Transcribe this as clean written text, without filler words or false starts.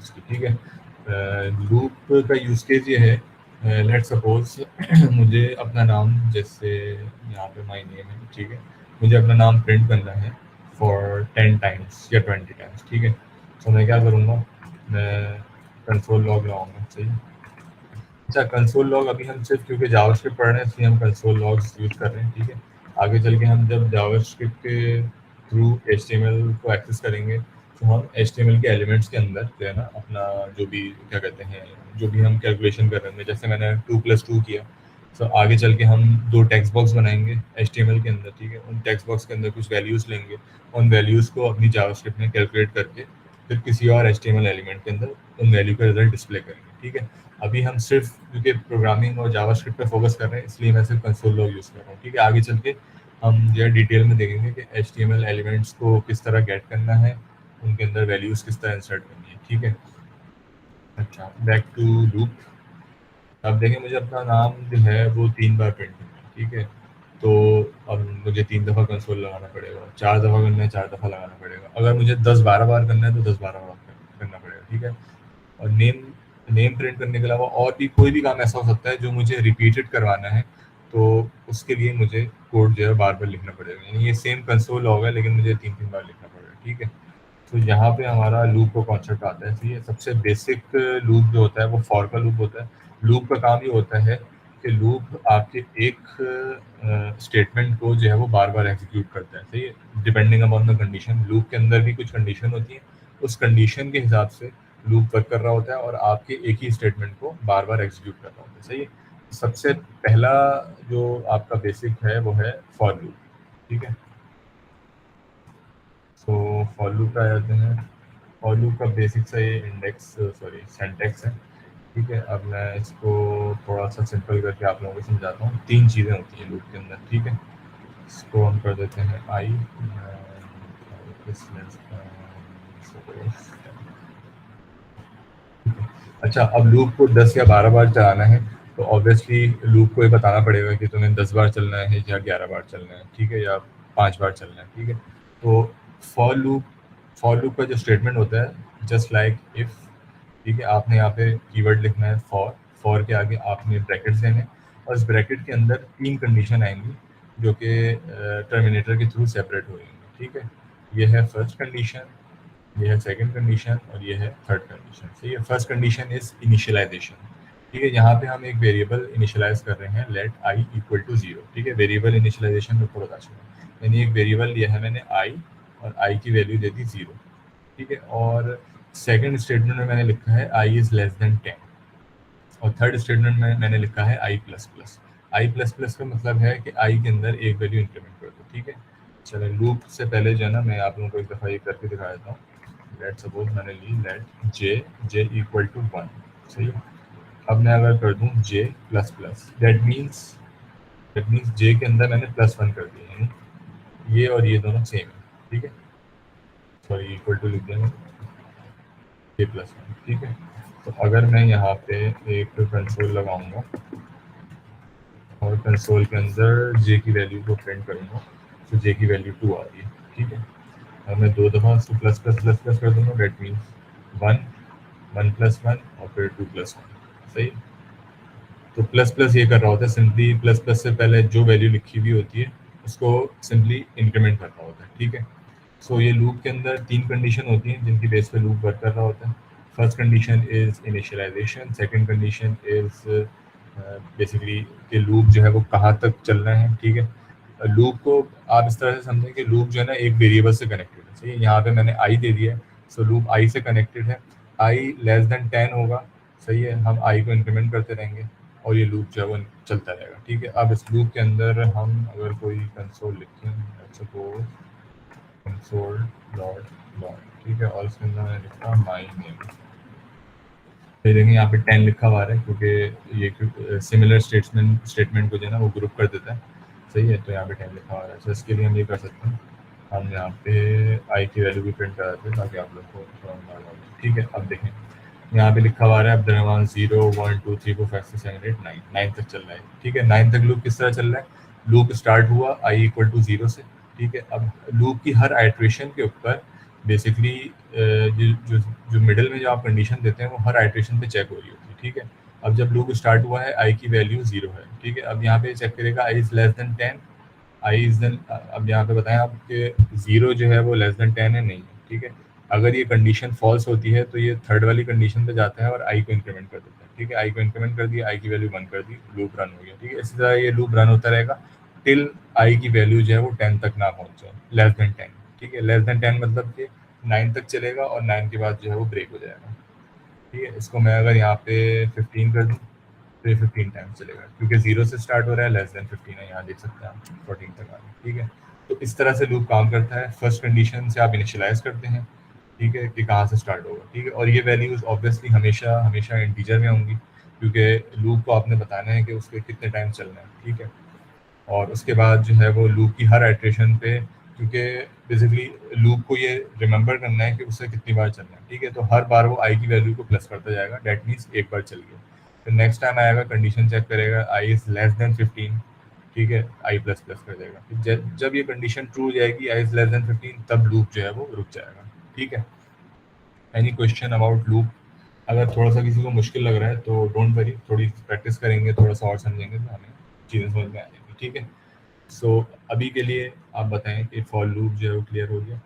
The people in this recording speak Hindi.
लूप्स की, ठीक है। लूप का यूज़ केस ये है, लेट्स सपोज मुझे अपना नाम, जैसे यहाँ पे माय नेम है, ठीक है, मुझे अपना नाम प्रिंट करना है फॉर 10 टाइम्स या 20 टाइम्स, ठीक है। तो मैं क्या करूँगा, मैं कंसोल लॉग लगाऊंगा, सही है। अच्छा, कंसोल लॉग अभी हम सिर्फ क्योंकि जावास्क्रिप्ट पढ़ रहे हैं इसलिए हम कंसोल लॉग्स यूज़ कर रहे हैं, ठीक है। आगे चल के हम जब जावास्क्रिप्ट के थ्रू HTML को एक्सेस करेंगे तो हम HTML के एलिमेंट्स के अंदर जो है ना अपना जो भी क्या कहते हैं, जो भी हम कैलकुलेशन कर रहे हैं, जैसे मैंने 2+2 किया, तो आगे चल के हम 2 टेक्स्ट बॉक्स बनाएंगे HTML के अंदर, ठीक है। उन टेक्स्ट बॉक्स के अंदर कुछ वैल्यूज़ लेंगे, उन वैल्यूज़ को अपनी जावास्क्रिप्ट में कैलकुलेट करके फिर किसी और HTML एलिमेंट के अंदर उन वैल्यू का रिजल्ट डिस्प्ले करेंगे, ठीक है। अभी हम सिर्फ क्योंकि प्रोग्रामिंग और जावास्क्रिप्ट पे फोकस कर रहे हैं इसलिए मैं सिर्फ कंसोल लॉग यूज़ कर रहा हूँ, ठीक है। आगे चल के हम जो है डिटेल में देखेंगे कि HTML एलिमेंट्स को किस तरह गेट करना है, उनके अंदर वैल्यूज़ किस तरह इंसर्ट करनी है, ठीक है। अच्छा, बैक टू लूप। अब देखें, मुझे अपना नाम जो है वो 3 बार प्रिंट करना है, ठीक है। तो अब मुझे 3 दफ़ा कंसोल लगाना पड़ेगा, 4 दफ़ा करना है 4 दफ़ा लगाना पड़ेगा, अगर मुझे 10-12 बार करना है तो 10-12 बार करना पड़ेगा, ठीक है। और नेम नेम प्रिंट करने के अलावा और भी कोई भी काम ऐसा हो सकता है जो मुझे रिपीटेड करवाना है, तो उसके लिए मुझे कोड जो है बार बार लिखना पड़ेगा, यानी ये सेम कंसोल होगा लेकिन मुझे 3-3 बार लिखना पड़ेगा, ठीक है। तो यहाँ पे हमारा लूप का कॉन्सेप्ट आता है। तो ये सबसे बेसिक लूप जो होता है वो फॉर का लूप होता है। लूप का काम ये होता है कि लूप आपके एक स्टेटमेंट को जो है वो बार बार एग्जीक्यूट करता है, सही है, depending upon the condition. Loop के अंदर भी कुछ कंडीशन होती है, उस कंडीशन के हिसाब से लूप वर्क कर रहा होता है और आपके एक ही स्टेटमेंट को बार बार एग्जीक्यूट कर रहा होता है, सही है। सबसे पहला जो आपका बेसिक है वो है फॉर लूप, ठीक है। सो फॉर लूप आ जाते हैं। फॉर लूप का बेसिक सा ये सिंटैक्स है, ठीक है। अब मैं इसको थोड़ा सा सिंपल करके आप लोगों को समझाता हूँ। 3 चीज़ें होती हैं लूप के अंदर, ठीक है। इसको हम कर देते हैं आई। अच्छा, अब लूप को 10 या 12 बार चलाना है तो ऑब्वियसली लूप को ये बताना पड़ेगा कि तुम्हें 10 बार चलना है या 11 बार चलना है, ठीक है, या 5 बार चलना है, ठीक है। तो फॉर लूप का जो स्टेटमेंट होता है, जस्ट लाइक इफ, ठीक है, आपने यहाँ पे कीवर्ड लिखना है फॉर के आगे आपने ब्रैकेट्स देने हैं और इस ब्रैकेट के अंदर 3 कंडीशन आएंगी जो कि टर्मिनेटर के थ्रू सेपरेट हो जाएंगी, ठीक है। ये है फर्स्ट कंडीशन, ये है सेकंड कंडीशन और ये है थर्ड कंडीशन, सही है। फर्स्ट कंडीशन इज इनिशियलाइजेशन, ठीक है। यहाँ पे हम एक वेरिएबल इनिशियलाइज कर रहे हैं, लेट आई इक्वल टू 0, ठीक है। वेरिएबल इनिशियलाइजेशन में थोड़ा सा, यानी एक वेरिएबल लिया है मैंने आई और आई की वैल्यू दे दी 0, ठीक है। और सेकंड स्टेटमेंट में मैंने लिखा है आई इज लेस देन 10 और थर्ड स्टेटमेंट में मैंने लिखा है आई प्लस प्लस। आई प्लस प्लस का मतलब है कि आई के अंदर एक वैल्यू इंक्रीमेंट कर दो, ठीक है। चलो, लूप से पहले जो है ना मैं आप लोगों को एक दफ़ा ये करके दिखा देता हूँ। लेट सपोज मैंने ली लेट जे इक्वल टू 1, सही है। अब मैं अगर कर दूँ जे प्लस प्लस, दैट मीन्स जे के अंदर मैंने +1 कर दिया, यानी ये और ये दोनों सेम है, ठीक है। सॉरी, इक्वल टू लिख देंगे जे +1, ठीक है। तो अगर मैं यहाँ पे एक कंसोल लगाऊंगा और कंसोल के अंदर जे की वैल्यू को प्रिंट करूँगा तो जे की वैल्यू 2 आ रही है, ठीक है। अब मैं 2 दफ़ा उसको प्लस प्लस प्लस प्लस कर दूँगा, दैट मीन्स 1 1+1 और फिर 2+1, सही। तो प्लस प्लस ये कर रहा होता है, सिंपली प्लस प्लस से पहले जो वैल्यू लिखी हुई होती है उसको सिंपली इंक्रीमेंट कर रहा होता है, ठीक है। सो ये लूप के अंदर 3 कंडीशन होती हैं जिनकी बेस पे लूप वर्क कर रहा होता है। First condition is initialisation, second condition is basically कि लूप जो है वो कहाँ तक चलना है, ठीक है। लूप को आप इस तरह से समझें कि लूप जो है ना एक वेरिएबल से कनेक्टेड है, सही है। यहाँ पे मैंने आई दे दिया है, सो लूप आई से कनेक्टेड है। आई लेस देन 10 होगा, सही है, हम आई को इंक्रीमेंट करते रहेंगे और ये लूप जो है वो चलता रहेगा, ठीक है। अब इस लूप के अंदर हम अगर कोई कंसोल लिखें, सपोज कंसोल डॉट लॉग, ठीक है, और इसके अंदर मैंने लिखा माई नेम, फिर देखेंगे यहाँ पे 10 लिखा हुआ है क्योंकि ये सिमिलर स्टेटमेंट को जो है ना वो ग्रुप कर देता है, सही है। तो यहाँ पे 10 लिखा हुआ है, तो इसके लिए हम ये कर सकते हैं, हम यहाँ पे आई की वैल्यू भी प्रिंट करा देते हैं ताकि आप लोग को थोड़ा अंदाजा हो, ठीक है। अब देखें यहाँ पे लिखा हुआ है अब 0 1 2 3 4 5 6 7 8 9 9 तक चल रहा है, ठीक है। 9 तक लूप किस तरह चल रहा है, लूप स्टार्ट हुआ आई इक्वल टू 0 से, ठीक है। अब लूप की हर आइट्रेशन के ऊपर बेसिकली जो जो जो मिडिल में जो आप कंडीशन देते हैं वो हर आइटरेशन पे चेक हो रही होती है, ठीक है। अब जब लूप स्टार्ट हुआ है आई की वैल्यू 0 है, ठीक है। अब यहाँ पे चेक करेगा i is less than 10, i is then, अब यहाँ पे बताएं आपके 0 जो है वो लेस देन 10 है, नहीं है, ठीक है। अगर ये कंडीशन फॉल्स होती है तो ये थर्ड वाली कंडीशन पे जाता है और आई को इंक्रीमेंट कर देता है, ठीक है। आई को इंक्रीमेंट कर दिया, आई की वैल्यू 1 कर दी, लूप रन हो गया, ठीक है। इसी तरह ये लूप रन होता रहेगा टिल आई की वैल्यू जो है वो 10 तक ना पहुंच जाए, लेस देन 10, ठीक है। लेस देन 10 मतलब कि 9 तक चलेगा और 9 के बाद जो है वो ब्रेक हो जाएगा, ठीक है। इसको मैं अगर यहाँ पे 15 कर दूँ तो ये 15 टाइम्स चलेगा, क्योंकि 0 से स्टार्ट हो रहा है, लेस देन 15 है, यहाँ देख सकते हैं आप 14 तक आ गया, ठीक है। तो इस तरह से लूप काम करता है। फर्स्ट कंडीशन से आप इनिशियलाइज करते हैं, ठीक है, कि कहाँ से स्टार्ट होगा, ठीक है। और ये वैल्यूज ऑब्वियसली हमेशा हमेशा इंटीजर में होंगी, क्योंकि लूप को आपने बताना है कि उसके कितने टाइम चलना है, ठीक है। और उसके बाद जो है वो लूप की हर आइटरेशन पे, क्योंकि बेसिकली लूप को ये रिमेंबर करना है कि उससे कितनी बार चलना है, ठीक है। तो हर बार वो आई की वैल्यू को प्लस करता जाएगा, डेट मीन्स एक बार चल गया। फिर नेक्स्ट टाइम आएगा, कंडीशन चेक करेगा, आई इज लेस देन 15, ठीक है, आई प्लस प्लस कर देगा। फिर जब ये कंडीशन ट्रू हो जाएगी, आई इज लेस देन 15, तब लूप जो है वो रुक जाएगा, ठीक है। Any question about loop? अगर थोड़ा सा किसी को मुश्किल लग रहा है तो डोंट वरी, थोड़ी प्रैक्टिस करेंगे, थोड़ा सा और समझेंगे तो हमें चीज़ें समझ में आ जाएंगी, ठीक है। सो अभी के लिए आप बताएं कि फॉर लूप जो है वो क्लियर हो गया।